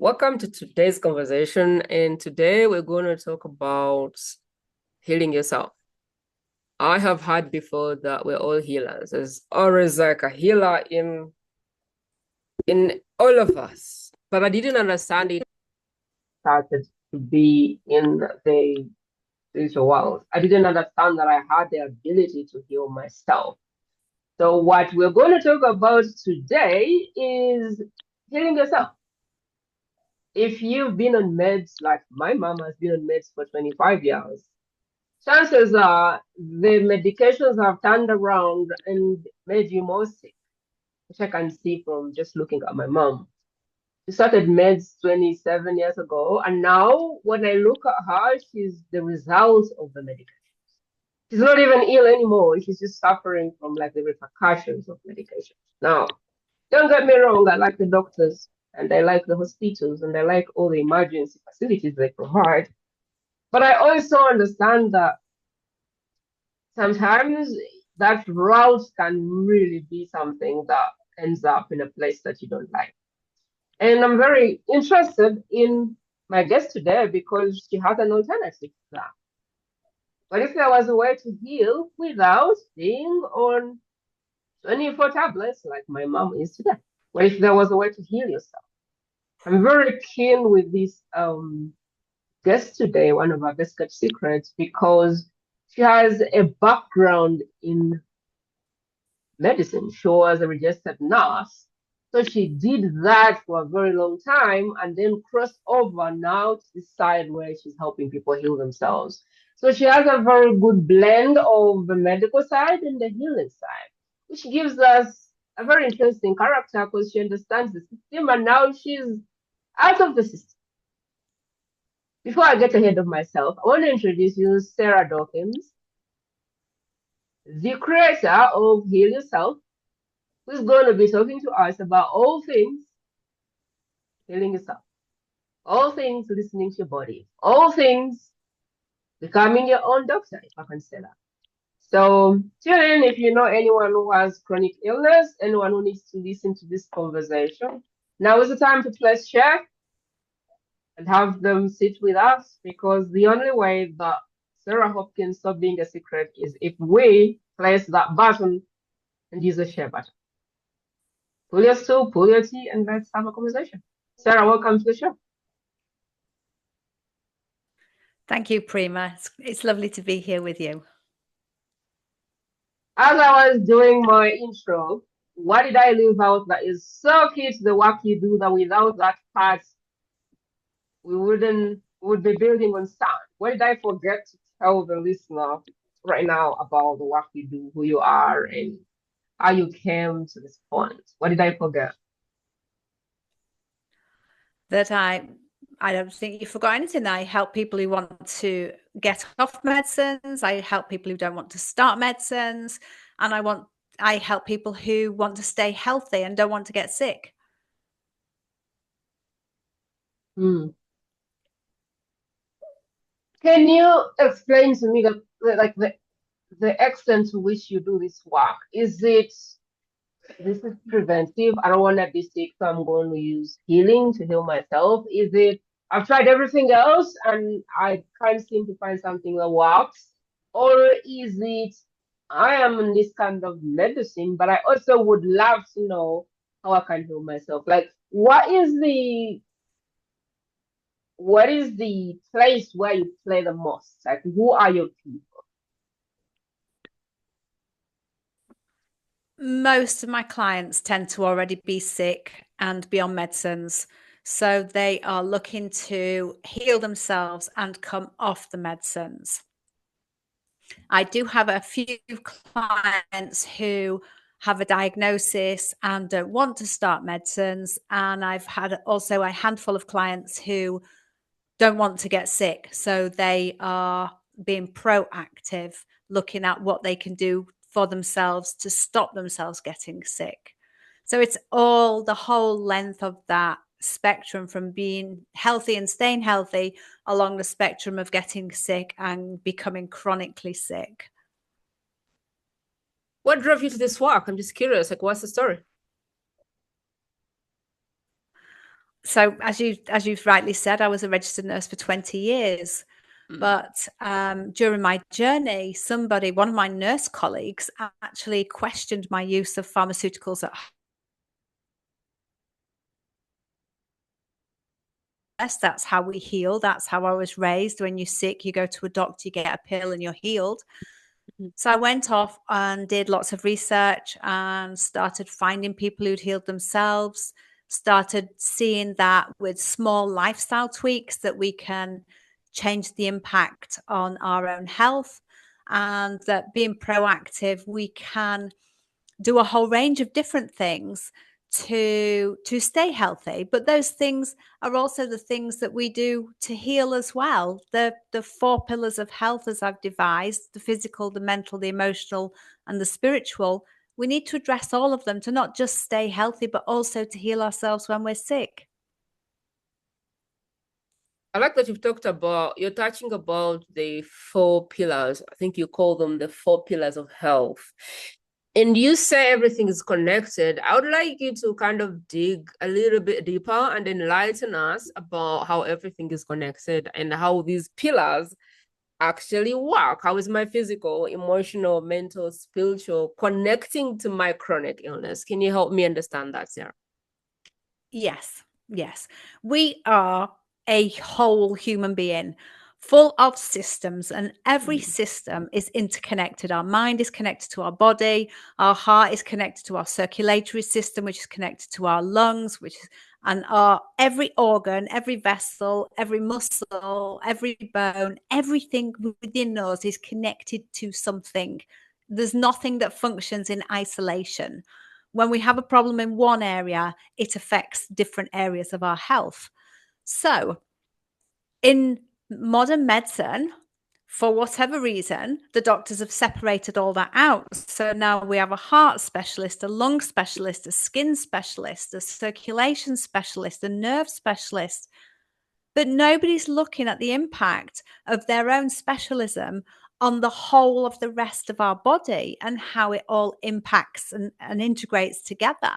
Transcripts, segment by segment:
Welcome to today's conversation, and today we're going to talk about healing yourself. I have heard before that we're all healers. There's always like a healer in all of us, but I didn't understand it started to be in the spiritual world. I didn't understand that I had the ability to heal myself. So what we're going to talk about today is healing yourself. If you've been on meds, like my mom has been on meds for 25 years, chances are the medications have turned around and made you more sick, which I can see from just looking at my mom. She started meds 27 years ago, and now when I look at her, she's the result of the medication. She's not even ill anymore. She's just suffering from like the repercussions of medication. Now, don't get me wrong, I like the doctors and I like the hospitals and I like all the emergency facilities they provide. But I also understand that sometimes that route can really be something that ends up in a place that you don't like. And I'm very interested in my guest today because she has an alternative to that. What if there was a way to heal without being on 24 tablets like my mom is today? What if there was a way to heal yourself? I'm very keen with this guest today, one of our best kept secrets, because she has a background in medicine. She was a registered nurse. So she did that for a very long time and then crossed over now to the side where she's helping people heal themselves. So she has a very good blend of the medical side and the healing side, which gives us a very interesting character because she understands the system and now she's out of the system. Before I get ahead of myself, I want to introduce you Sarah Dawkins, the creator of Heal Yourself, who's going to be talking to us about all things healing yourself, all things listening to your body, all things becoming your own doctor, if I can say that. So tune in if you know anyone who has chronic illness, anyone who needs to listen to this conversation. Now is the time to press share and have them sit with us because the only way that Sarah Hopkins stop being a secret is if we press that button and use the share button. Pull your stool, pull your tea, and let's have a conversation. Sarah, welcome to the show. Thank you, Prima. It's lovely to be here with you. As I was doing my intro, what did I leave out that is so key to the work you do that without that part, we would be building on sound? What did I forget to tell the listener right now about the work you do, who you are, and how you came to this point? What did I forget? That I don't think you forgot anything. I help people who want to get off medicines. I help people who don't want to start medicines, and I help people who want to stay healthy and don't want to get sick. Can you explain to me the extent to which you do this work? Is it this is preventive? I don't want to be sick, so I'm going to use healing to heal myself. Is it I've tried everything else and I can't seem to find something that works? Or is it I am in this kind of medicine, but I also would love to know how I can heal myself? Like what is the place where you play the most? Like who are your people? Most of my clients tend to already be sick and be on medicines. So they are looking to heal themselves and come off the medicines. I do have a few clients who have a diagnosis and don't want to start medicines. And I've had also a handful of clients who don't want to get sick. So they are being proactive, looking at what they can do for themselves to stop themselves getting sick. So it's all the whole length of that spectrum from being healthy and staying healthy along the spectrum of getting sick and becoming chronically sick. What drove you to this work? I'm just curious. Like, what's the story? So as you've rightly said, I was a registered nurse for 20 years. But during my journey, one of my nurse colleagues, actually questioned my use of pharmaceuticals at home. That's how we heal. That's how I was raised. When you're sick, you go to a doctor, you get a pill, and you're healed. So I went off and did lots of research and started finding people who'd healed themselves, started seeing that with small lifestyle tweaks that we can change the impact on our own health, and that being proactive, we can do a whole range of different things to stay healthy. But those things are also the things that we do to heal as well. The four pillars of health, as I've devised, the physical, the mental, the emotional, and the spiritual, we need to address all of them to not just stay healthy, but also to heal ourselves when we're sick. I like that you're touching about the four pillars. I think you call them the four pillars of health. And you say everything is connected. I would like you to kind of dig a little bit deeper and enlighten us about how everything is connected and how these pillars actually work. How is my physical, emotional, mental, spiritual connecting to my chronic illness? Can you help me understand that, Sarah? Yes, yes. We are a whole human being full of systems, and every system is interconnected. Our mind is connected to our body, our heart is connected to our circulatory system, which is connected to our lungs, and our every organ, every vessel, every muscle, every bone, everything within us is connected to something. There's nothing that functions in isolation. When we have a problem in one area, it affects different areas of our health. So in modern medicine, for whatever reason, the doctors have separated all that out. So now we have a heart specialist, a lung specialist, a skin specialist, a circulation specialist, a nerve specialist. But nobody's looking at the impact of their own specialism on the whole of the rest of our body and how it all impacts and integrates together.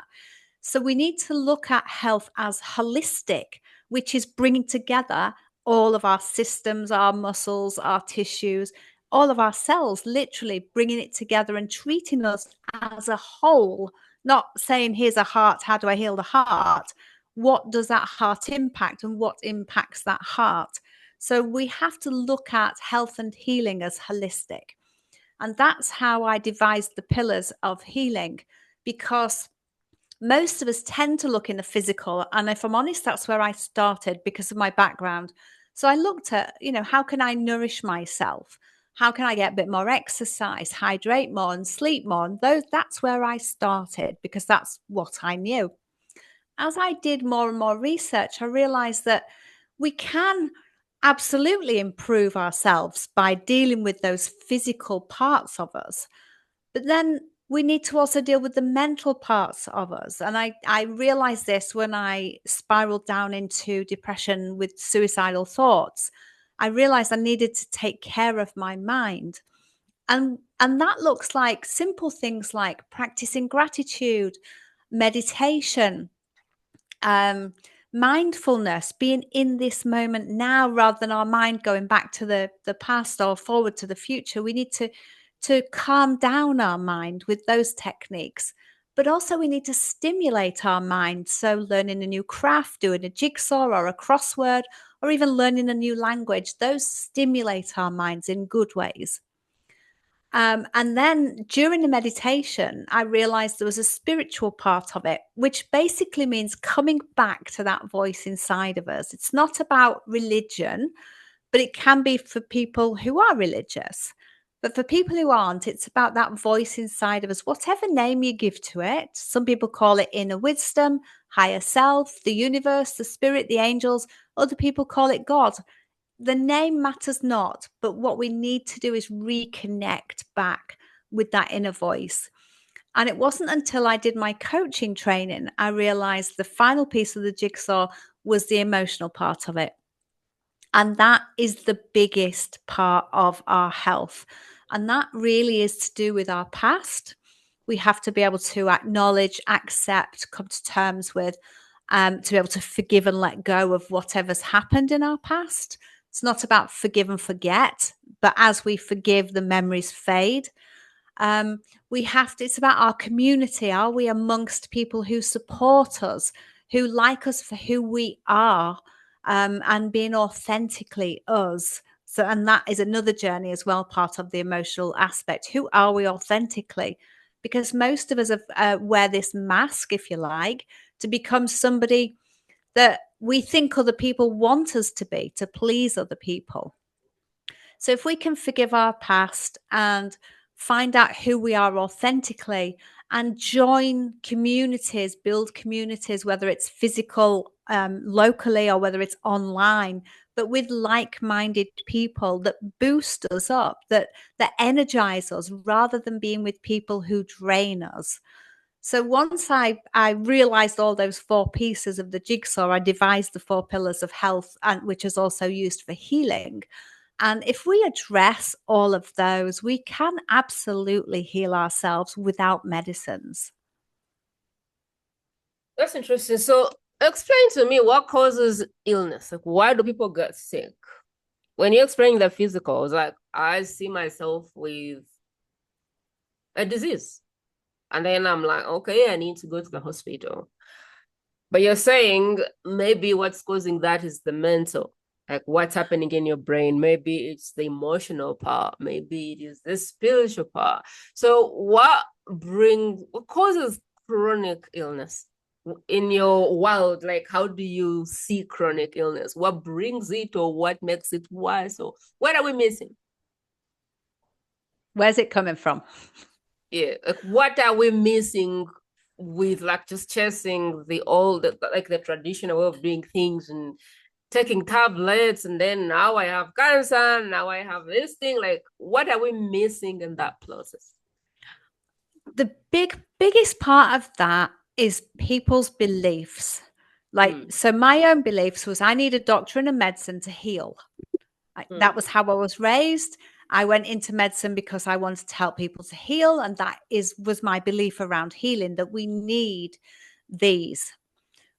So we need to look at health as holistic, which is bringing together all of our systems, our muscles, our tissues, all of our cells, literally bringing it together and treating us as a whole, not saying, here's a heart, how do I heal the heart? What does that heart impact and what impacts that heart? So we have to look at health and healing as holistic. And that's how I devised the pillars of healing, because most of us tend to look in the physical. And if I'm honest, that's where I started because of my background. So I looked at, how can I nourish myself? How can I get a bit more exercise, hydrate more and sleep more? And that's where I started because that's what I knew. As I did more and more research, I realized that we can absolutely improve ourselves by dealing with those physical parts of us. But then we need to also deal with the mental parts of us. And I realized this when I spiraled down into depression with suicidal thoughts. I realized I needed to take care of my mind. And that looks like simple things like practicing gratitude, meditation, mindfulness, being in this moment now rather than our mind going back to the past or forward to the future. We need to calm down our mind with those techniques. But also we need to stimulate our mind. So learning a new craft, doing a jigsaw or a crossword, or even learning a new language, those stimulate our minds in good ways. And then during the meditation, I realized there was a spiritual part of it, which basically means coming back to that voice inside of us. It's not about religion, but it can be for people who are religious. But for people who aren't, it's about that voice inside of us, whatever name you give to it. Some people call it inner wisdom, higher self, the universe, the spirit, the angels. Other people call it God. The name matters not, but what we need to do is reconnect back with that inner voice. And it wasn't until I did my coaching training, I realized the final piece of the jigsaw was the emotional part of it. And that is the biggest part of our health. And that really is to do with our past. We have to be able to acknowledge, accept, come to terms with to be able to forgive and let go of whatever's happened in our past. It's not about forgive and forget, but as we forgive, the memories fade. It's about our community. Are we amongst people who support us, who like us for who we are, and being authentically us? So, and that is another journey as well, part of the emotional aspect. Who are we authentically? Because most of us wear this mask, if you like, to become somebody that we think other people want us to be, to please other people. So if we can forgive our past and find out who we are authentically and join communities, build communities, whether it's physical, locally, or whether it's online, but with like-minded people that boost us up, that energize us, rather than being with people who drain us. So once I realized all those 4 pieces of the jigsaw, I devised the 4 pillars of health, and which is also used for healing. And if we address all of those, we can absolutely heal ourselves without medicines. That's interesting. So explain to me what causes illness. Like, why do people get sick? When you explain the physical, it's like I see myself with a disease. And then I'm like, okay, I need to go to the hospital. But you're saying maybe what's causing that is the mental, like what's happening in your brain. Maybe it's the emotional part. Maybe it is the spiritual part. So what causes chronic illness in your world? Like, how do you see chronic illness? What brings it, or what makes it worse? Or what are we missing? Where's it coming from? Yeah, like what are we missing with like just chasing the old, like the traditional way of doing things and taking tablets, and then now I have cancer, now I have this thing. Like, what are we missing in that process? The biggest part of that is people's beliefs. So my own beliefs was I need a doctor and a medicine to heal. That was how I was raised. I went into medicine because I wanted to help people to heal. And that was my belief around healing, that we need these.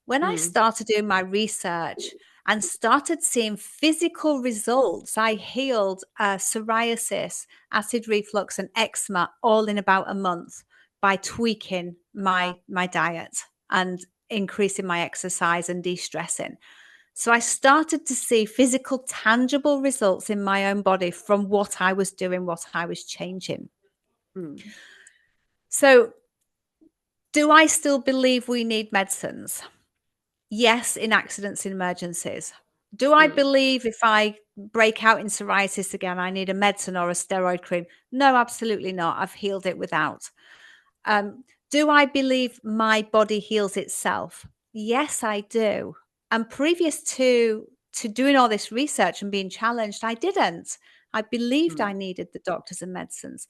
When I started doing my research and started seeing physical results, I healed psoriasis, acid reflux, and eczema all in about a month by tweaking my diet and increasing my exercise and de-stressing. So I started to see physical, tangible results in my own body from what I was doing, what I was changing. So do I still believe we need medicines? Yes, in accidents and emergencies. Do I believe if I break out in psoriasis again, I need a medicine or a steroid cream? No, absolutely not. I've healed it without. Do I believe my body heals itself? Yes, I do. And previous to doing all this research and being challenged, I didn't. I believed I needed the doctors and medicines.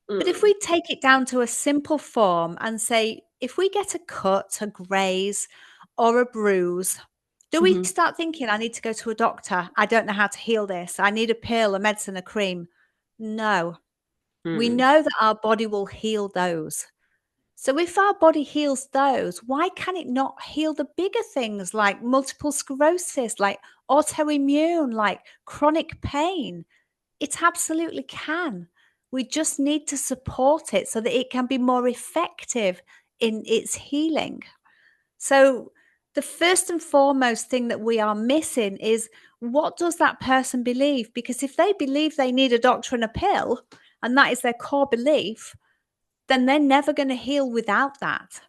But if we take it down to a simple form and say, if we get a cut, a graze, or a bruise, do we start thinking, I need to go to a doctor? I don't know how to heal this. I need a pill, a medicine, a cream. No. We know that our body will heal those. So if our body heals those, why can it not heal the bigger things like multiple sclerosis, like autoimmune, like chronic pain? It absolutely can. We just need to support it so that it can be more effective in its healing. So the first and foremost thing that we are missing is, what does that person believe? Because if they believe they need a doctor and a pill, and that is their core belief, then they're never going to heal without that.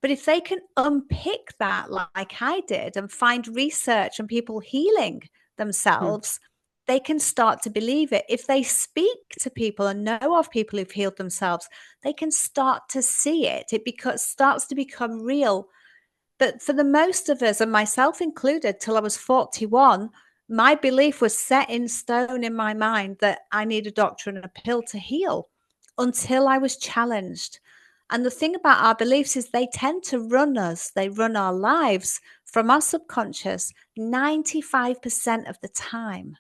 But if they can unpick that like I did and find research and people healing themselves, they can start to believe it. If they speak to people and know of people who've healed themselves, they can start to see it. It starts to become real. But for the most of us, and myself included, till I was 41, my belief was set in stone in my mind that I need a doctor and a pill to heal, until I was challenged. And the thing about our beliefs is they tend to run us. They run our lives from our subconscious 95% of the time.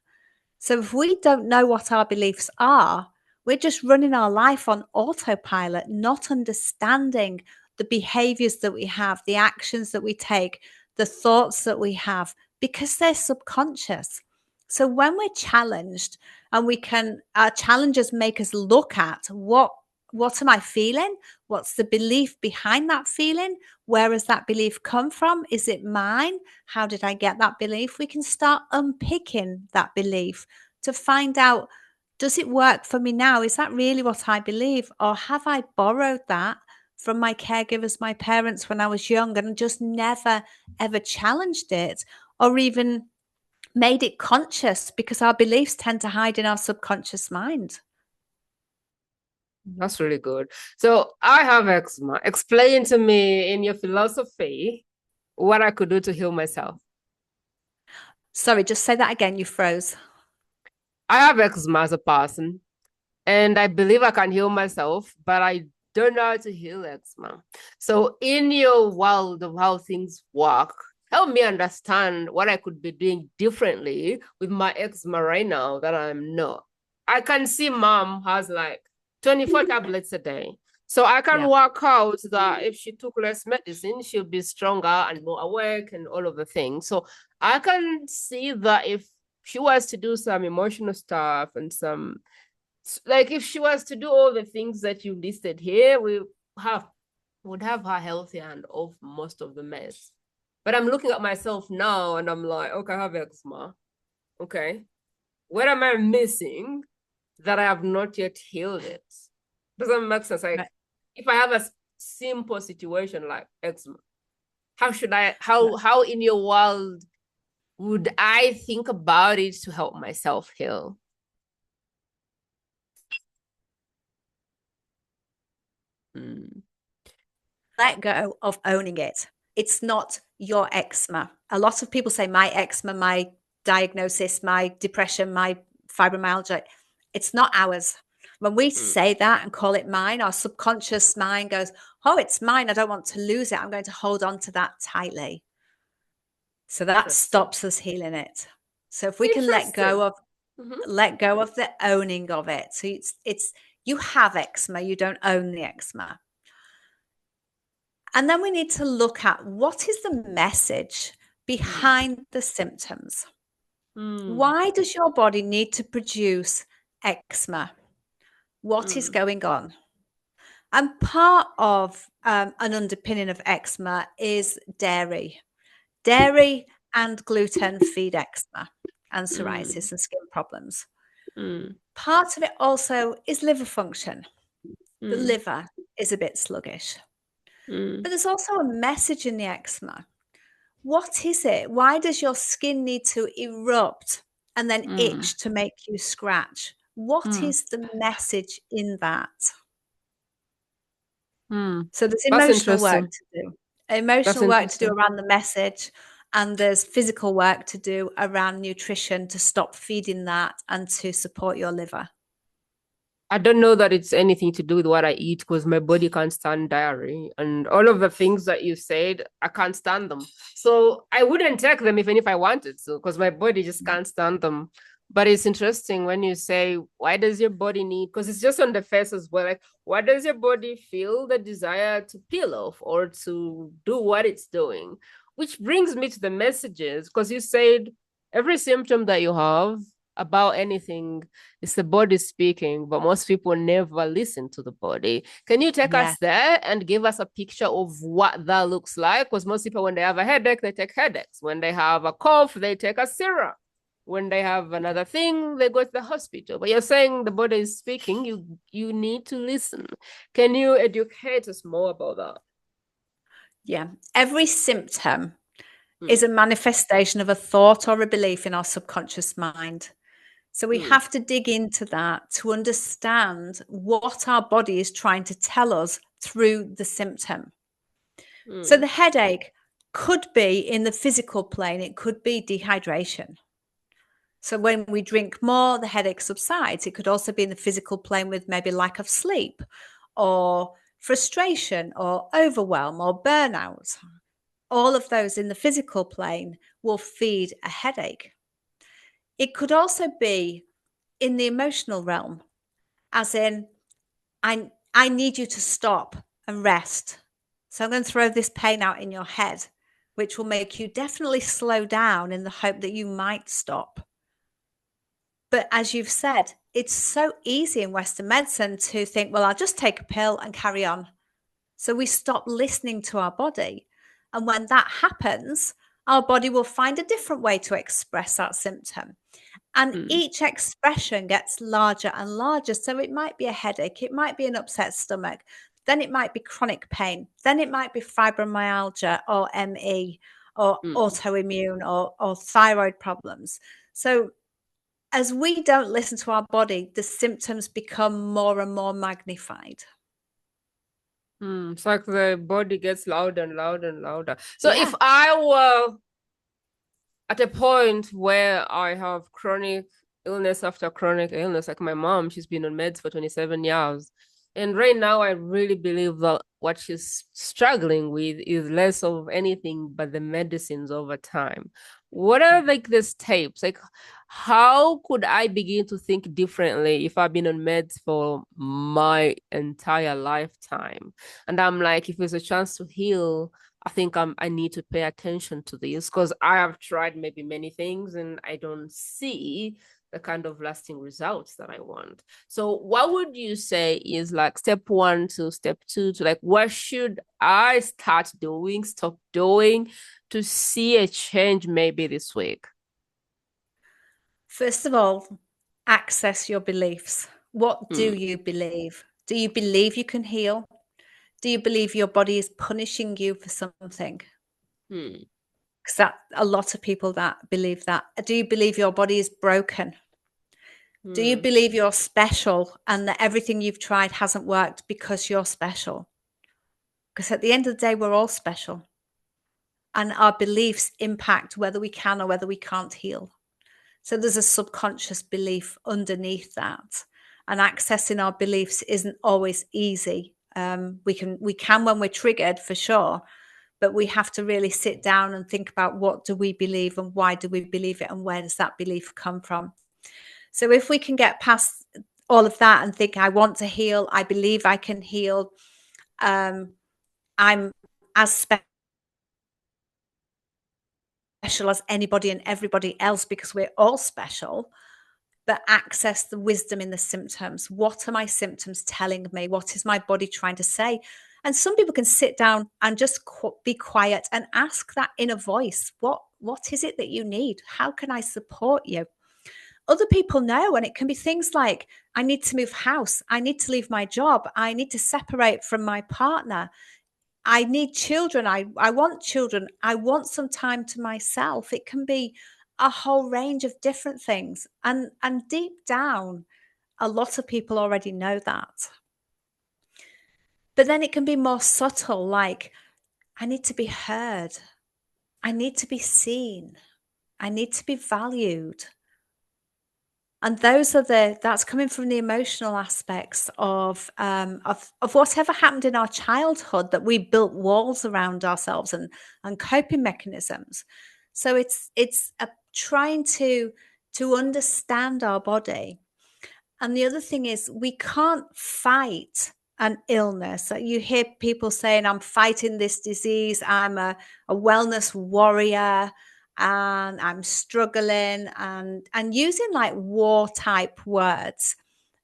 So if we don't know what our beliefs are, we're just running our life on autopilot, not understanding the behaviors that we have, the actions that we take, the thoughts that we have, because they're subconscious. So when we're challenged and our challenges make us look at what am I feeling? What's the belief behind that feeling? Where has that belief come from? Is it mine? How did I get that belief? We can start unpicking that belief to find out, does it work for me now? Is that really what I believe? Or have I borrowed that from my caregivers, my parents when I was young, and just never, ever challenged it or even made it conscious, because our beliefs tend to hide in our subconscious mind. That's really good. So I have eczema. Explain to me in your philosophy what I could do to heal myself. Sorry, just say that again. You froze. I have eczema as a person, and I believe I can heal myself, but I don't know how to heal eczema. So in your world of how things work, help me understand what I could be doing differently with my eczema right now that I'm not. I can see mom has like 24 tablets a day. So I can work out that if she took less medicine, she'll be stronger and more awake and all of the things. So I can see that if she was to do some emotional stuff and some, like if she was to do all the things that you listed here, we would have her healthy and off most of the mess. But I'm looking at myself now and I'm like, okay, I have eczema. Okay. What am I missing that I have not yet healed it? Doesn't make sense. Like, if I have a simple situation like eczema, how in your world would I think about it to help myself heal? Let go of owning it. It's not your eczema. A lot of people say my eczema, my diagnosis, my depression, my fibromyalgia. It's not ours. When we say that and call it mine, our subconscious mind goes, oh, it's mine. I don't want to lose it. I'm going to hold on to that tightly. So that stops us healing it. So if we can let go of the owning of it. So it's you have eczema, you don't own the eczema. And then we need to look at what is the message behind the symptoms. Why does your body need to produce eczema? What is going on? And part of an underpinning of eczema is dairy. Dairy and gluten feed eczema and psoriasis and skin problems. Part of it also is liver function. The liver is a bit sluggish. But there's also a message in the eczema. What is it? Why does your skin need to erupt and then itch to make you scratch? What is the message in that? So there's emotional work to do. Emotional work to do around the message, and there's physical work to do around nutrition to stop feeding that and to support your liver. I don't know that it's anything to do with what I eat, because my body can't stand dairy and all of the things that you said, I can't stand them. So I wouldn't take them even if I wanted to, because my body just can't stand them. But it's interesting when you say, why does your body need, because it's just on the face as well. Like, why does your body feel the desire to peel off or to do what it's doing? Which brings me to the messages, because you said every symptom that you have about anything, it's the body speaking, but most people never listen to the body. Can you take us there and give us a picture of what that looks like? Because most people, when they have a headache, they take headaches. When they have a cough, they take a syrup. When they have another thing, they go to the hospital. But you're saying the body is speaking, you need to listen. Can you educate us more about that? Yeah. Every symptom is a manifestation of a thought or a belief in our subconscious mind. So we have to dig into that to understand what our body is trying to tell us through the symptom. So the headache could be in the physical plane. It could be dehydration. So when we drink more, the headache subsides. It could also be in the physical plane with maybe lack of sleep or frustration or overwhelm or burnout. All of those in the physical plane will feed a headache. It could also be in the emotional realm, as in, I need you to stop and rest So I'm going to throw this pain out in your head, which will make you definitely slow down in the hope that you might stop. But as you've said, it's so easy in Western medicine to think, well, I'll just take a pill and carry on. So we stop listening to our body. And when that happens, our body will find a different way to express that symptom. And each expression gets larger and larger. So it might be a headache, it might be an upset stomach, then it might be chronic pain, then it might be fibromyalgia or ME or autoimmune or thyroid problems. So as we don't listen to our body, the symptoms become more and more magnified. It's like the body gets louder and louder and louder. So Yeah. if I were at a point where I have chronic illness after chronic illness, like my mom, she's been on meds for 27 years. And right now, I really believe that what she's struggling with is less of anything but the medicines over time. What are like the steps? Like, how could I begin to think differently if I've been on meds for my entire lifetime? And I'm like, if there's a chance to heal, I think I need to pay attention to this because I have tried maybe many things and I don't see the kind of lasting results that I want. So what would you say is like step 1 to step 2 to like what should I start doing, stop doing to see a change maybe this week? First of all, access your beliefs. What do you believe? Do you believe you can heal? Do you believe your body is punishing you for something? Because that a lot of people that believe that. Do you believe your body is broken? Do you believe you're special and that everything you've tried hasn't worked because you're special? Because at the end of the day, we're all special. And our beliefs impact whether we can or whether we can't heal. So there's a subconscious belief underneath that. And accessing our beliefs isn't always easy. We can when we're triggered for sure, but we have to really sit down and think about what do we believe and why do we believe it and where does that belief come from. So if we can get past all of that and think, I want to heal, I believe I can heal, I'm as special as anybody and everybody else because we're all special, but access the wisdom in the symptoms. What are my symptoms telling me? What is my body trying to say? And some people can sit down and just be quiet and ask that inner voice, what is it that you need? How can I support you? Other people know, and it can be things like, I need to move house. I need to leave my job. I need to separate from my partner. I need children. I want children. I want some time to myself. It can be a whole range of different things. And deep down, a lot of people already know that. But then it can be more subtle, like, I need to be heard. I need to be seen. I need to be valued. And that's coming from the emotional aspects of whatever happened in our childhood that we built walls around ourselves and coping mechanisms. So it's trying to understand our body. And the other thing is we can't fight an illness. You hear people saying, I'm fighting this disease. I'm a wellness warrior and I'm struggling and using like war type words.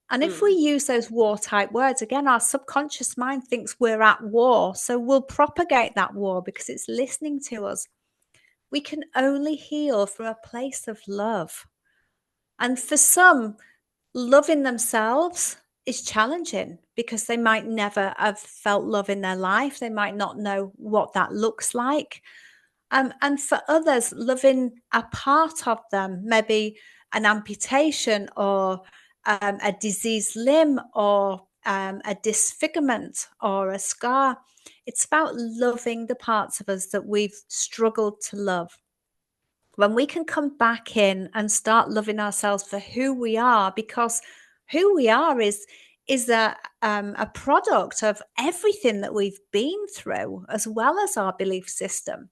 And if we use those war type words, again, our subconscious mind thinks we're at war. So we'll propagate that war because it's listening to us. We can only heal from a place of love. And for some, loving themselves is challenging because they might never have felt love in their life. They might not know what that looks like. And for others, loving a part of them, maybe an amputation or a diseased limb or a disfigurement or a scar. It's about loving the parts of us that we've struggled to love. When we can come back in and start loving ourselves for who we are, because who we are is a product of everything that we've been through, as well as our belief system.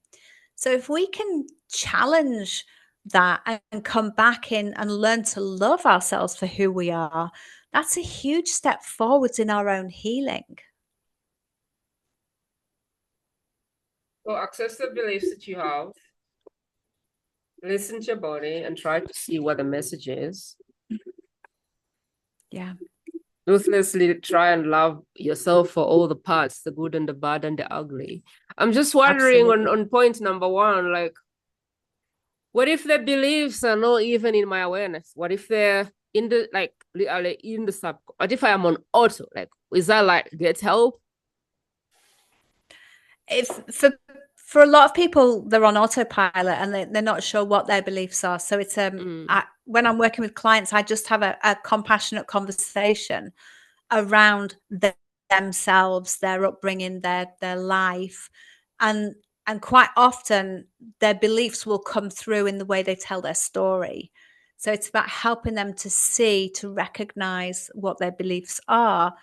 So if we can challenge that and come back in and learn to love ourselves for who we are, that's a huge step forwards in our own healing. So access the beliefs that you have, listen to your body, and try to see what the message is. Yeah. Ruthlessly try and love yourself for all the parts, the good and the bad and the ugly. I'm just wondering on point number one, like, what if the beliefs are not even in my awareness? What if they're in the like in the sub? What if I am on auto? Like, is that like get help? If for a lot of people, they're on autopilot and they're not sure what their beliefs are. So it's when I'm working with clients, I just have a compassionate conversation around themselves, their upbringing, their life, and quite often their beliefs will come through in the way they tell their story. So it's about helping them to see, to recognize what their beliefs are,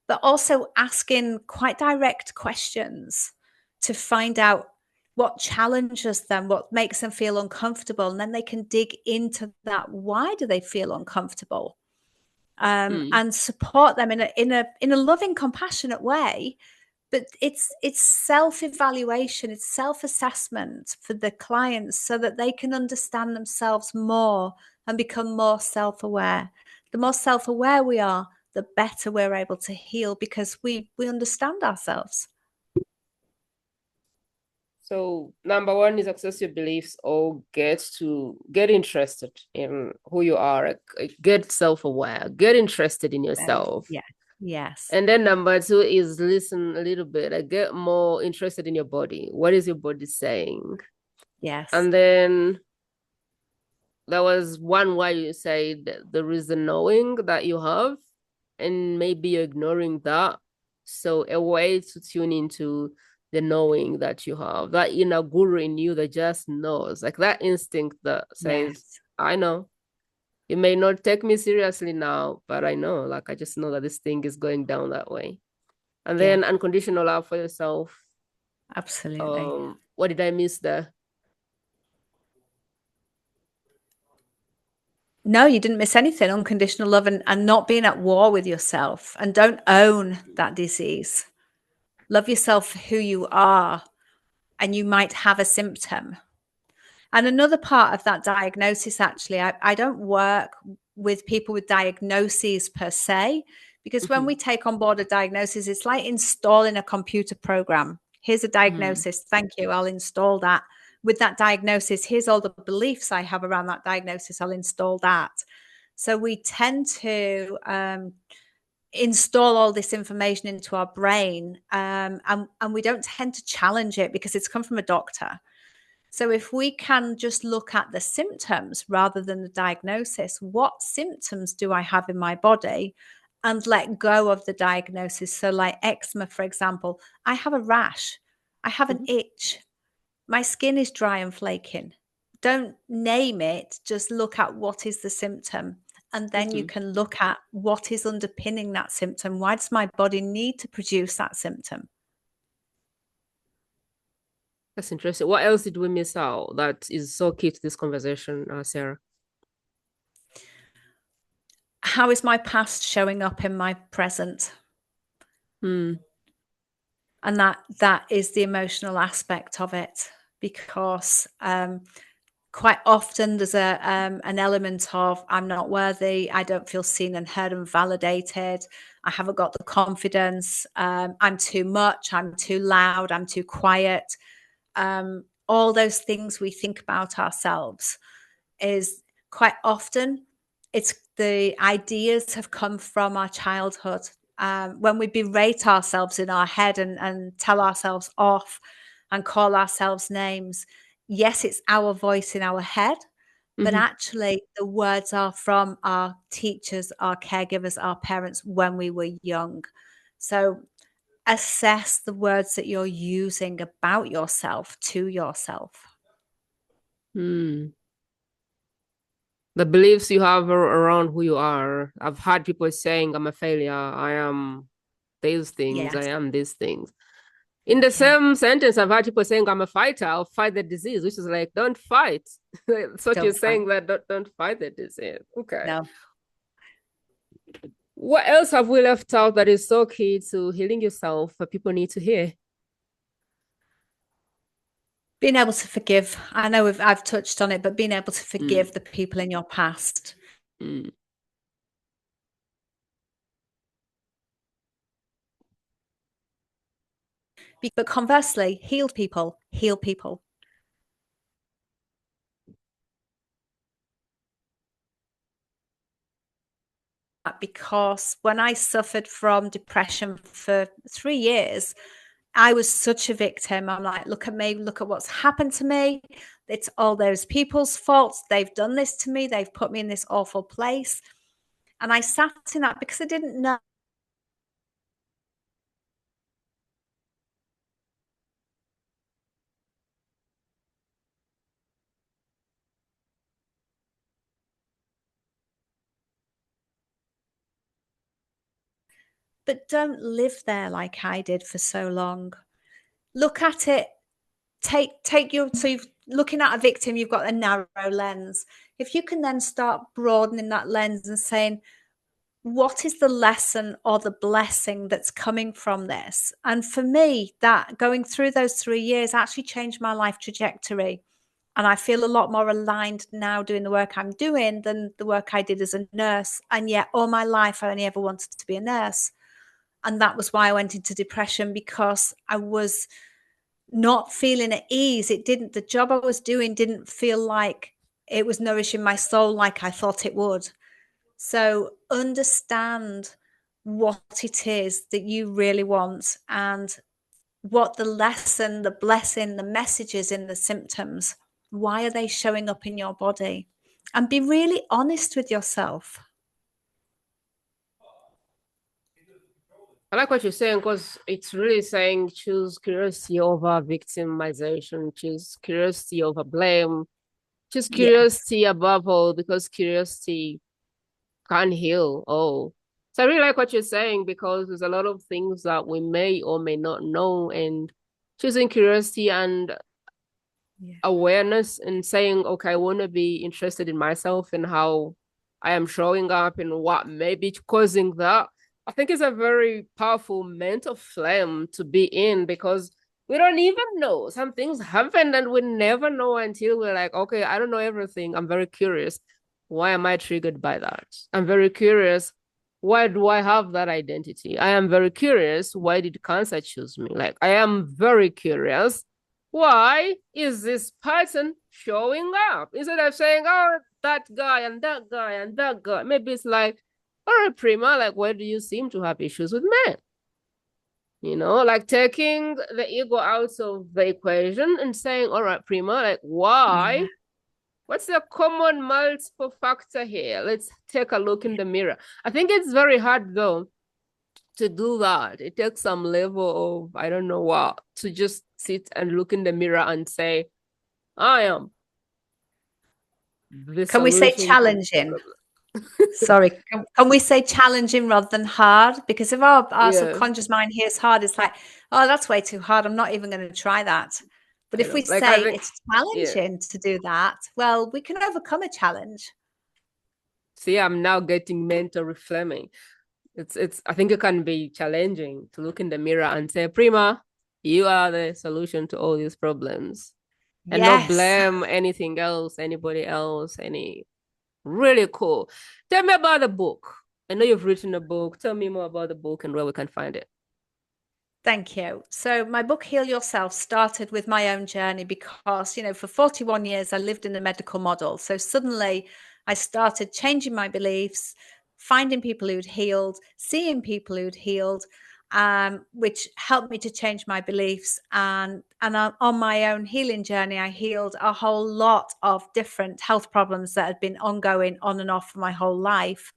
but also asking quite direct questions to find out what challenges them, what makes them feel uncomfortable, and then they can dig into that. Why do they feel uncomfortable? And support them in a loving, compassionate way. But it's self-evaluation, it's self-assessment for the clients so that they can understand themselves more and become more self-aware. The more self-aware we are, the better we're able to heal because we understand ourselves. So number one is access your beliefs or get interested in who you are, like, get self-aware, get interested in yourself. Yeah. Yes. And then number two is listen a little bit, like, get more interested in your body. What is your body saying? Yes. And then there was one where you said there is a knowing that you have, and maybe you're ignoring that. So a way to tune into the knowing that you have, that inner guru in you that just knows, like that instinct that says, Yes. I know. You may not take me seriously now, but I know, like, I just know that this thing is going down that way. And then unconditional love for yourself. Absolutely. What did I miss there? No, you didn't miss anything. Unconditional love and not being at war with yourself, and don't own that disease. Love yourself for who you are, and you might have a symptom. And another part of that diagnosis, actually, I don't work with people with diagnoses per se, because when we take on board a diagnosis, it's like installing a computer program. Here's a diagnosis. Thank you. I'll install that. With that diagnosis, here's all the beliefs I have around that diagnosis. I'll install that. So we tend to install all this information into our brain, and we don't tend to challenge it because it's come from a doctor. So if we can just look at the symptoms rather than the diagnosis, what symptoms do I have in my body, and let go of the diagnosis? So like eczema, for example, I have a rash, I have an itch, my skin is dry and flaking. Don't name it, just look at what is the symptom. And then you can look at what is underpinning that symptom. Why does my body need to produce that symptom? That's interesting. What else did we miss out that is so key to this conversation, Sarah? How is my past showing up in my present? And that is the emotional aspect of it, because quite often there's an element of I'm not worthy, I don't feel seen and heard and validated, I haven't got the confidence, I'm too much, I'm too loud, I'm too quiet. All those things we think about ourselves is quite often it's the ideas have come from our childhood. When we berate ourselves in our head and tell ourselves off and call ourselves names, yes, it's our voice in our head, but actually the words are from our teachers, our caregivers, our parents when we were young. So assess the words that you're using about yourself to yourself. The beliefs you have around who you are. I've had people saying, I'm a failure, I am these things, I am these things. In the same sentence, I've had people saying, I'm a fighter, I'll fight the disease, which is like, don't fight. That's what you're saying, that don't fight the disease. Okay. No. What else have we left out that is so key to healing yourself that people need to hear? Being able to forgive. I know I've touched on it, but being able to forgive the people in your past. Mm. But conversely, heal people. Because when I suffered from depression for 3 years, I was such a victim. I'm like, look at me, look at what's happened to me. It's all those people's faults. They've done this to me. They've put me in this awful place. And I sat in that because I didn't know. But don't live there like I did for so long. Look at it. Take your, so you've looking at a victim, you've got a narrow lens. If you can then start broadening that lens and saying, what is the lesson or the blessing that's coming from this? And for me, that going through those 3 years actually changed my life trajectory. And I feel a lot more aligned now doing the work I'm doing than the work I did as a nurse. And yet all my life, I only ever wanted to be a nurse. And that was why I went into depression, because I was not feeling at ease. The job I was doing didn't feel like it was nourishing my soul like I thought it would. So understand what it is that you really want and what the lesson, the blessing, the messages in the symptoms. Why are they showing up in your body? And be really honest with yourself. I like what you're saying, because it's really saying choose curiosity over victimization, choose curiosity over blame, choose Yes. curiosity above all, because curiosity can heal all. So I really like what you're saying, because there's a lot of things that we may or may not know, and choosing curiosity and awareness and saying, okay, I want to be interested in myself and how I am showing up and what may be causing that. I think it's a very powerful mental flame to be in, because we don't even know. Some things happen and we never know until we're like, okay, I don't know everything. I'm very curious. Why am I triggered by that? I'm very curious. Why do I have that identity? I am very curious. Why did cancer choose me? Like, I am very curious. Why is this person showing up? Instead of saying, oh, that guy and that guy and that guy, maybe it's like, all right, Prima, like, why do you seem to have issues with men? You know, like taking the ego out of the equation and saying, all right, Prima, like, why? Yeah. What's the common multiple factor here? Let's take a look in the mirror. I think it's very hard, though, to do that. It takes some level of, I don't know what, to just sit and look in the mirror and say, I am the Can we say solution to this challenging? problem. Sorry, can we say challenging rather than hard? Because if our Yeah, subconscious mind hears hard, it's like, oh, that's way too hard. I'm not even going to try that. But I if know. we Like, I say think, it's yeah. challenging to do that, well, we can overcome a challenge. See, I'm now getting mental reframing. I think it can be challenging to look in the mirror and say, Prima, you are the solution to all these problems. And not Yes. blame anything else, anybody else, any really cool. Tell me about the book. I know you've written a book. Tell me more about the book and where we can find it. Thank you. So my book Heal Yourself started with my own journey because, for 41 years I lived in the medical model. So suddenly I started changing my beliefs, finding people who'd healed, seeing people who'd healed, which helped me to change my beliefs. And on my own healing journey, I healed a whole lot of different health problems that had been ongoing on and off for my whole life.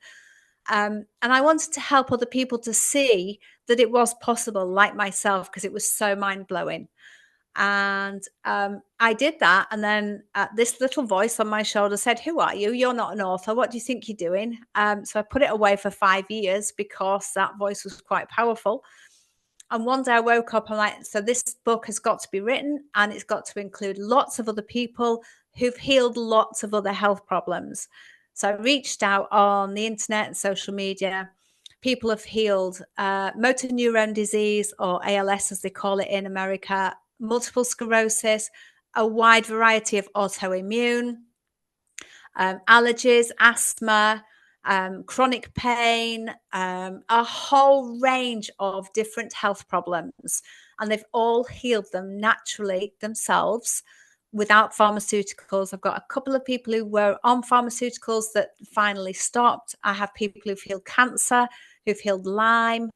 And I wanted to help other people to see that it was possible, like myself, because it was so mind blowing. And I did that. And then this little voice on my shoulder said, "Who are you? You're not an author. What do you think you're doing?" So I put it away for 5 years because that voice was quite powerful. And one day I woke up and like, so this book has got to be written and it's got to include lots of other people who've healed lots of other health problems. So I reached out on the internet and social media. People have healed motor neuron disease, or ALS as they call it in America, multiple sclerosis, a wide variety of autoimmune, allergies, asthma, chronic pain, a whole range of different health problems. And they've all healed them naturally themselves without pharmaceuticals. I've got a couple of people who were on pharmaceuticals that finally stopped. I have people who've healed cancer, who've healed Lyme,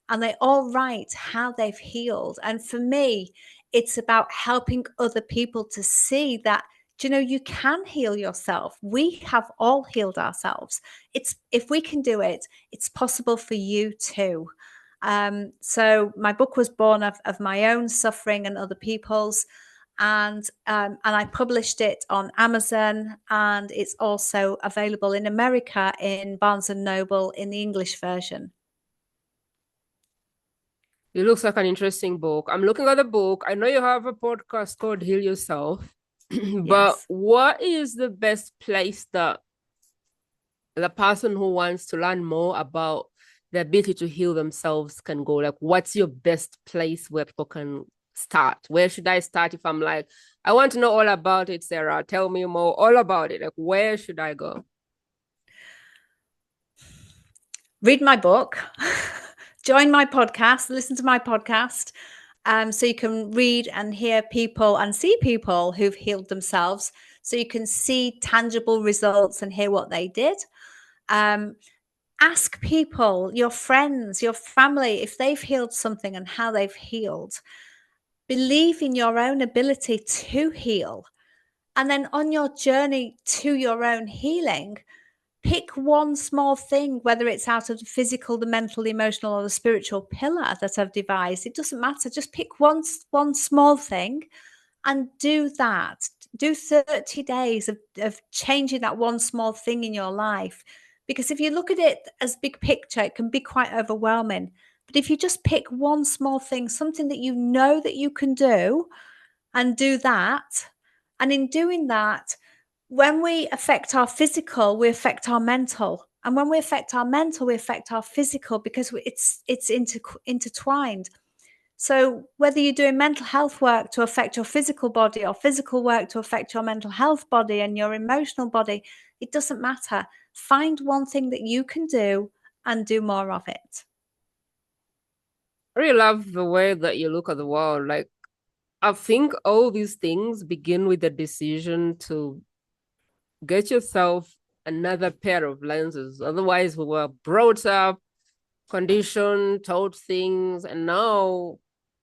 and they all write how they've healed. And for me, it's about helping other people to see that, do you know, you can heal yourself. We have all healed ourselves. It's, if we can do it, it's possible for you too. So my book was born of my own suffering and other people's, and I published it on Amazon, and it's also available in America in Barnes and Noble in the English version. It looks like an interesting book. I'm looking at the book. I know you have a podcast called Heal Yourself, but Yes. what is the best place that the person who wants to learn more about the ability to heal themselves can go? Like, what's your best place where people can start? Where should I start if I'm like, I want to know all about it, Sarah? Tell me more, all about it. Like, where should I go? Read my book, join my podcast, listen to my podcast. So you can read and hear people and see people who've healed themselves. So you can see tangible results and hear what they did. Ask people, your friends, your family, if they've healed something and how they've healed. Believe in your own ability to heal. And then on your journey to your own healing, pick one small thing, whether it's out of the physical, the mental, the emotional, or the spiritual pillar that I've devised. It doesn't matter. Just pick one small thing and do that. Do 30 days of changing that one small thing in your life. Because if you look at it as big picture, it can be quite overwhelming. But if you just pick one small thing, something that you know that you can do, and do that, and in doing that, when we affect our physical, we affect our mental. And when we affect our mental, we affect our physical, because it's intertwined. So whether you're doing mental health work to affect your physical body or physical work to affect your mental health body and your emotional body, it doesn't matter. Find one thing that you can do and do more of it. I really love the way that you look at the world. Like, I think all these things begin with the decision to get yourself another pair of lenses. Otherwise, we were brought up, conditioned, taught things, and now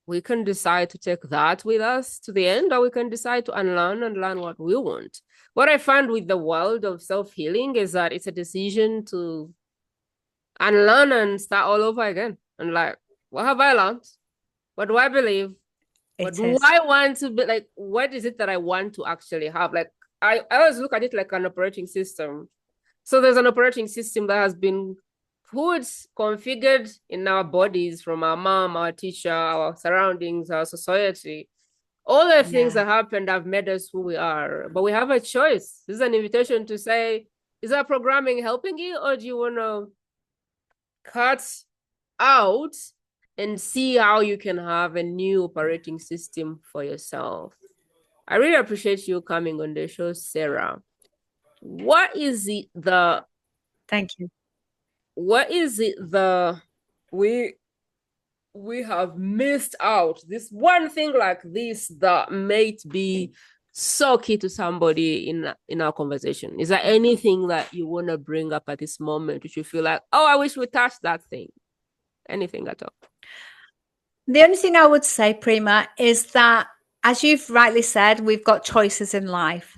we can decide to take that with us to the end, or we can decide to unlearn and learn what we want. What I find with the world of self-healing is that it's a decision to unlearn and start all over again. And like, what have I learned? What do I believe? What do I want to be? Like, what is it that I want to actually have? Like, I always look at it like an operating system. So there's an operating system that has been put, configured in our bodies from our mom, our teacher, our surroundings, our society. All the things that happened have made us who we are. But we have a choice. This is an invitation to say, is that programming helping you, or do you want to cut out and see how you can have a new operating system for yourself? I really appreciate you coming on the show, Sarah. What is it Thank you. What is it we have missed out? This one thing like this that might be so key to somebody in our conversation. Is there anything that you want to bring up at this moment which you feel like, oh, I wish we touched that thing? Anything at all? The only thing I would say, Prima, is that, as you've rightly said, we've got choices in life.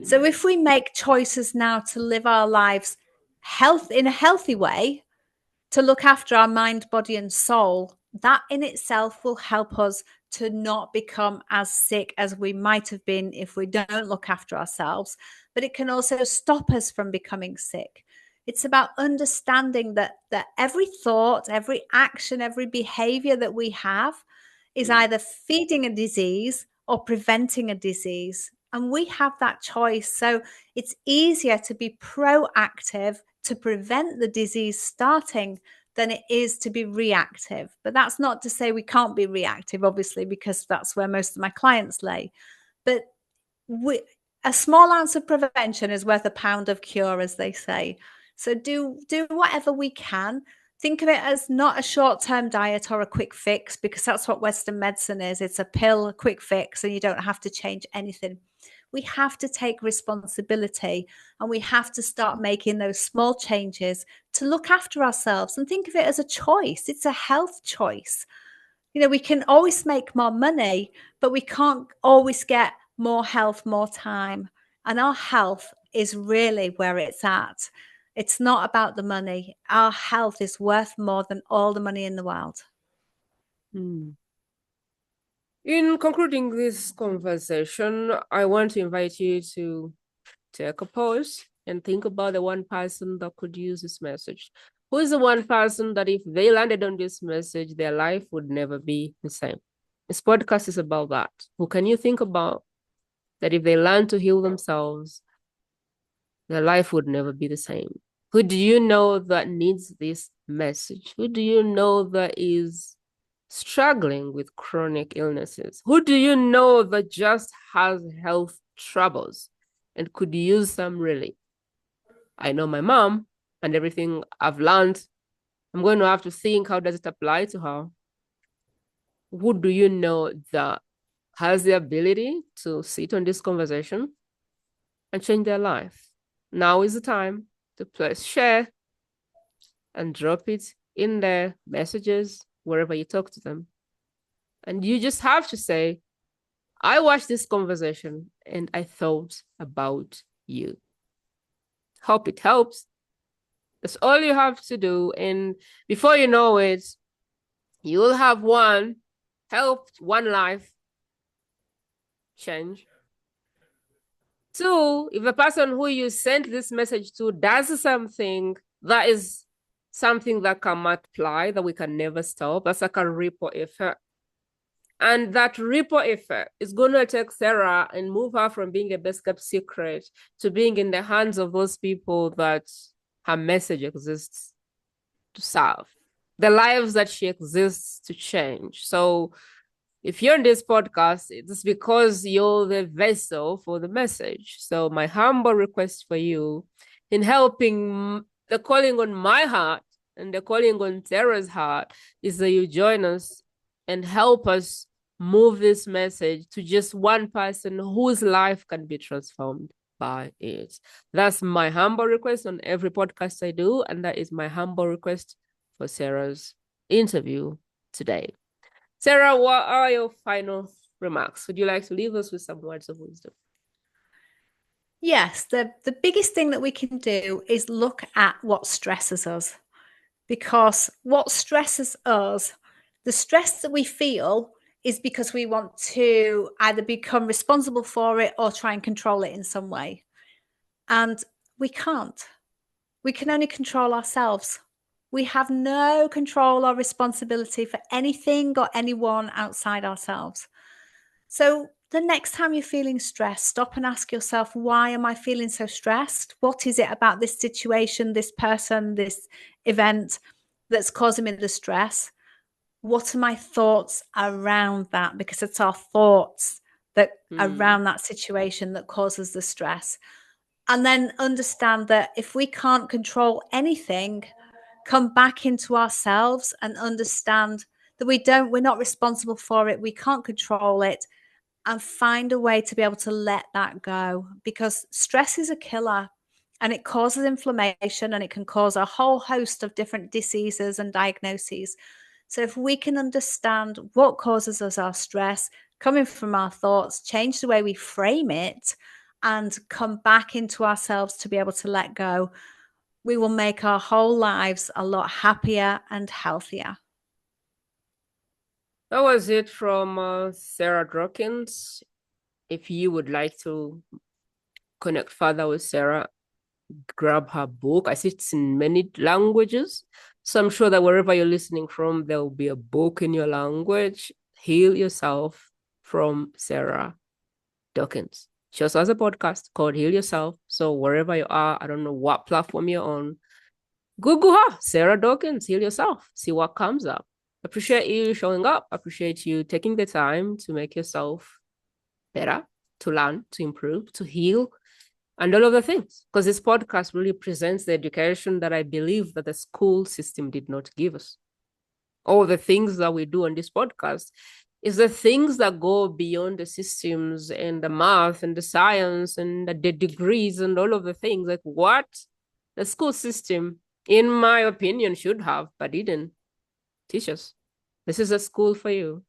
So if we make choices now to live our lives in a healthy way, to look after our mind, body, and soul, that in itself will help us to not become as sick as we might have been if we don't look after ourselves. But it can also stop us from becoming sick. It's about understanding that every thought, every action, every behavior that we have is either feeding a disease or preventing a disease. And we have that choice. So it's easier to be proactive to prevent the disease starting than it is to be reactive. But that's not to say we can't be reactive, obviously, because that's where most of my clients lay. But a small ounce of prevention is worth a pound of cure, as they say. So do whatever we can. Think of it as not a short-term diet or a quick fix, because that's what Western medicine is. It's a pill, a quick fix, and you don't have to change anything. We have to take responsibility, and we have to start making those small changes to look after ourselves, and think of it as a choice. It's a health choice. You know, we can always make more money, but we can't always get more health, more time. And our health is really where it's at. It's not about the money. Our health is worth more than all the money in the world. In concluding this conversation, I want to invite you to take a pause and think about the one person that could use this message. Who is the one person that if they landed on this message, their life would never be the same? This podcast is about that. Who can you think about that if they learn to heal themselves, their life would never be the same? Who do you know that needs this message? Who do you know that is struggling with chronic illnesses? Who do you know that just has health troubles and could use some relief? I know my mom, and everything I've learned, I'm going to have to think, how does it apply to her? Who do you know that has the ability to sit on this conversation and change their life? Now is the time to press share and drop it in their messages wherever you talk to them. And you just have to say, I watched this conversation and I thought about you. Hope it helps. That's all you have to do. And before you know it, you will have helped one life change. 2, if the person who you sent this message to does something that is something that can multiply, that we can never stop, that's like a ripple effect. And that ripple effect is going to take Sarah and move her from being a best kept secret to being in the hands of those people that her message exists to serve, the lives that she exists to change. So if you're in this podcast, it's because you're the vessel for the message. So my humble request for you, in helping the calling on my heart and the calling on Sarah's heart, is that you join us and help us move this message to just one person whose life can be transformed by it. That's my humble request on every podcast I do, and that is my humble request for Sarah's interview today. Sarah, what are your final remarks? Would you like to leave us with some words of wisdom? Yes, the biggest thing that we can do is look at what stresses us, because what stresses us, the stress that we feel, is because we want to either become responsible for it or try and control it in some way. And we can't. We can only control ourselves. We have no control or responsibility for anything or anyone outside ourselves. So the next time you're feeling stressed, stop and ask yourself, why am I feeling so stressed? What is it about this situation, this person, this event that's causing me the stress? What are my thoughts around that? Because it's our thoughts that around that situation that causes the stress. And then understand that if we can't control anything, come back into ourselves and understand that we're not responsible for it. We can't control it, and find a way to be able to let that go, because stress is a killer and it causes inflammation and it can cause a whole host of different diseases and diagnoses. So if we can understand what causes us our stress, coming from our thoughts, change the way we frame it, and come back into ourselves to be able to let go, we will make our whole lives a lot happier and healthier. That was it from Sarah Dawkins. If you would like to connect further with Sarah, grab her book. I see it's in many languages. So I'm sure that wherever you're listening from, there will be a book in your language. Heal Yourself from Sarah Dawkins. She also has a podcast called Heal Yourself. So wherever you are, I don't know what platform you're on, Google her, Sarah Dawkins, Heal Yourself. See what comes up. Appreciate you showing up. Appreciate you taking the time to make yourself better. to learn, to improve, to heal, and all of the things. Because this podcast really presents the education that I believe that the school system did not give us. All the things that we do on this podcast is the things that go beyond the systems and the math and the science and the degrees and all of the things, like what the school system, in my opinion, should have, but didn't teach us. This is a school for you.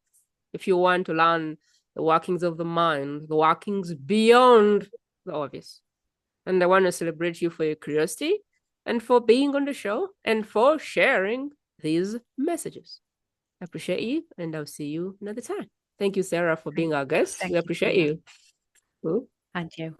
If you want to learn the workings of the mind, the workings beyond the obvious. And I want to celebrate you for your curiosity and for being on the show and for sharing these messages. I appreciate you, and I'll see you another time. Thank you, Sarah, for being our guest. We appreciate you. And you.